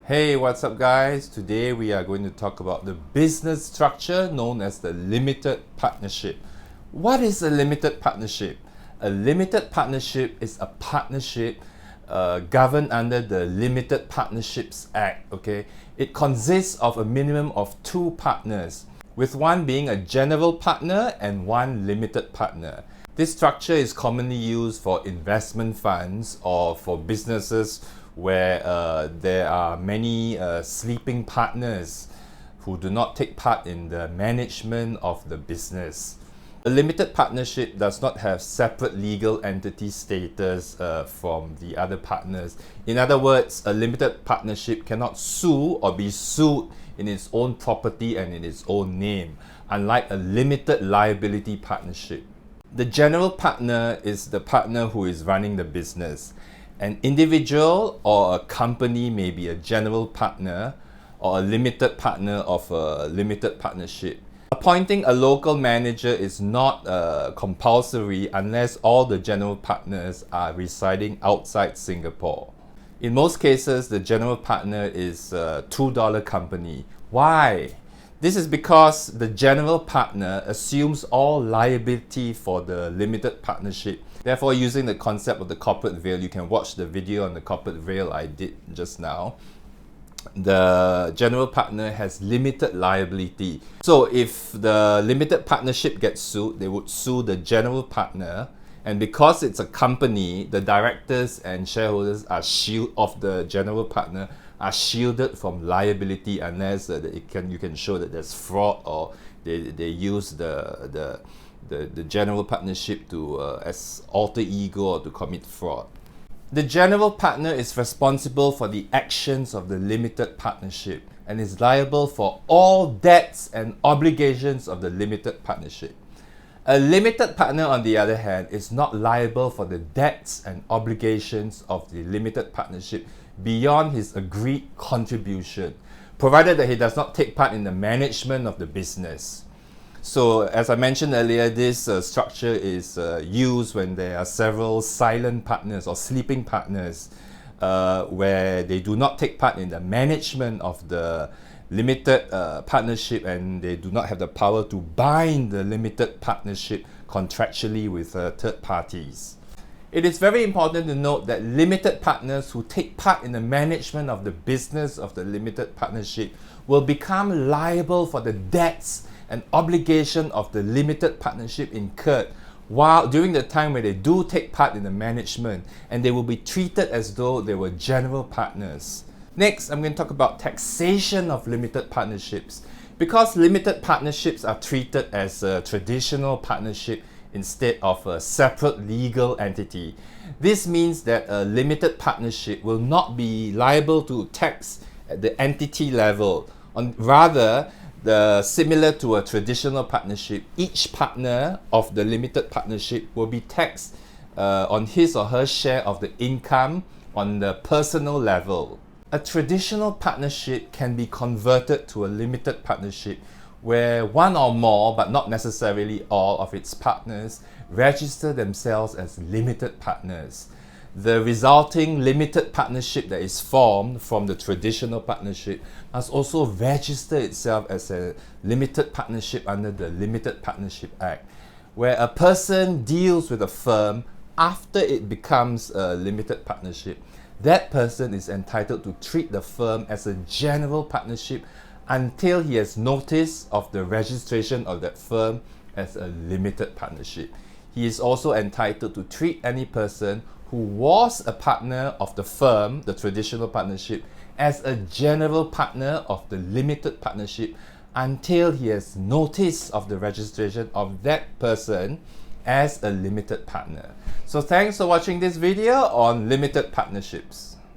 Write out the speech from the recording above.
Hey, what's up guys? Today we are going to talk about the business structure known as the limited partnership. What is a limited partnership? A limited partnership is a partnership governed under the Limited Partnerships Act. Okay, it consists of a minimum of two partners, with one being a general partner and one limited partner. This structure is commonly used for investment funds or for businesses where there are many sleeping partners who do not take part in the management of the business. A limited partnership does not have separate legal entity status from the other partners. In other words, a limited partnership cannot sue or be sued in its own property and in its own name, unlike a limited liability partnership. The general partner is the partner who is running the business. An individual or a company may be a general partner or a limited partner of a limited partnership. Appointing a local manager is not compulsory unless all the general partners are residing outside Singapore. In most cases, the general partner is a $2 company. Why? This is because the general partner assumes all liability for the limited partnership. Therefore, using the concept of the corporate veil, you can watch the video on the corporate veil I did just now. The general partner has limited liability. So if the limited partnership gets sued, they would sue the general partner. And because it's a company, the directors and shareholders are of the general partner are shielded from liability unless you can show that there's fraud or they use the general partnership to as alter ego or to commit fraud. The general partner is responsible for the actions of the limited partnership and is liable for all debts and obligations of the limited partnership. A limited partner, on the other hand, is not liable for the debts and obligations of the limited partnership beyond his agreed contribution, provided that he does not take part in the management of the business. So, as I mentioned earlier, this structure is used when there are several silent partners or sleeping partners where they do not take part in the management of the limited partnership and they do not have the power to bind the limited partnership contractually with third parties. It is very important to note that limited partners who take part in the management of the business of the limited partnership will become liable for the debts and obligation of the limited partnership incurred during the time when they do take part in the management, and they will be treated as though they were general partners. Next, I'm going to talk about taxation of limited partnerships. Because limited partnerships are treated as a traditional partnership instead of a separate legal entity, this means that a limited partnership will not be liable to tax at the entity level. Rather, similar to a traditional partnership, each partner of the limited partnership will be taxed on his or her share of the income on the personal level. A traditional partnership can be converted to a limited partnership where one or more, but not necessarily all, of its partners register themselves as limited partners. The resulting limited partnership that is formed from the traditional partnership must also register itself as a limited partnership under the Limited Partnership Act, where a person deals with a firm after it becomes a limited partnership. That person is entitled to treat the firm as a general partnership until he has notice of the registration of that firm as a limited partnership. He is also entitled to treat any person who was a partner of the firm, the traditional partnership, as a general partner of the limited partnership until he has notice of the registration of that person as a limited partner. So thanks for watching this video on limited partnerships.